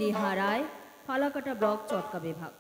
নেহা রায়, Falakata block, চটকা বিভাগ।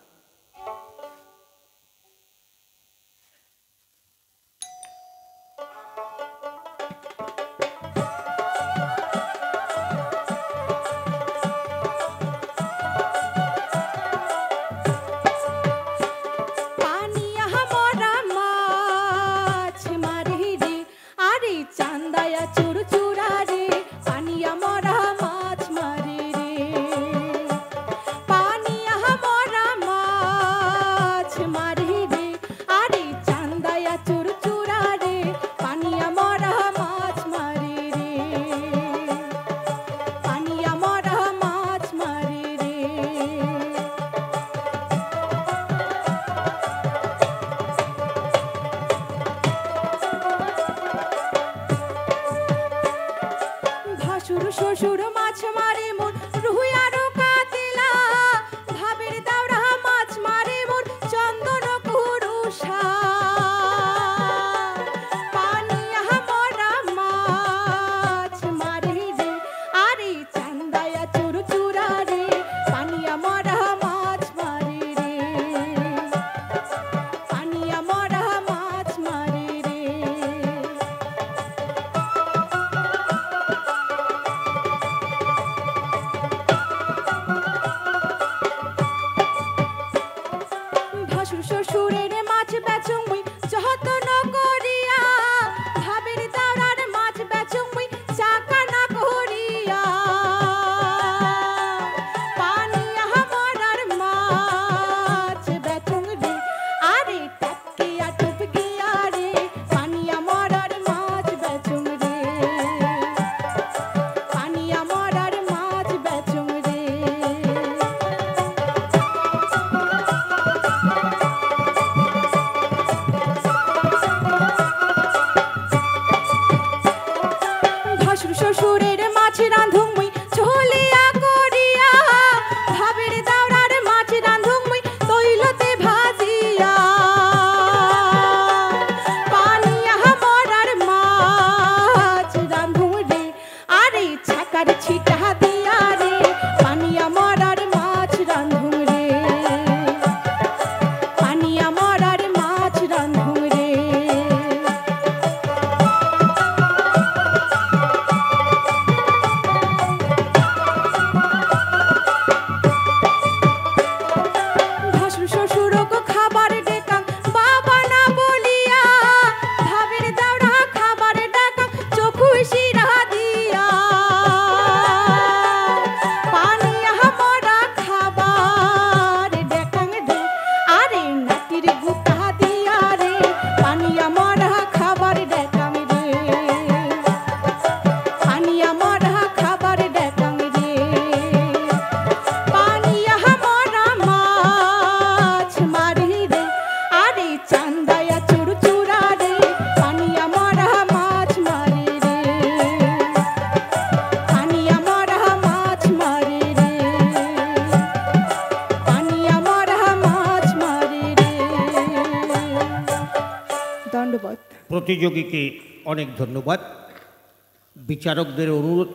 শ্বশুর মাছ মারে মন রুহিয়ারো কাতিলা, ভাবের দাওরা মাছ মারে মন চন্দন কুরুষা। পানিয়া মরা মাছ মারে রে, আরে চান্দায়া চুরু চুরা রে, পানিয়া মরা মাছ মারে রে, পানিয়া মরা মাছ মারে রে। শ্বশুরের মাছ বেচুং মুই যতন করিয়া, ভাবের দাওরার মাছ বেচুং মুই চাকা না করিয়া। পানিয়া মরার মাছ বেচুং রে, আরে টাকিয়া টুপ গিয়া রে, পানিয়া মরার মাছ বেচুং রে, পানিয়া মরার মাছ বেচুং রে। শ্বশুরের মাছ রাঁধুং মুই ঝোলিয়া করিয়া, ভাবের দাওরার মাছ রাঁধুং মুই তৈলতে ভাজিয়া। পানিয়া মরার মাছ রাঁধুং রে, আরে ছাকার ছিটা দিয়া রে, পানিয়া মরার মাছ রাঁধুং রে, পানিয়া মরার মাছ রাঁধুং রে। প্রতিযোগীকে অনেক ধন্যবাদ। বিচারকদের অনুরোধ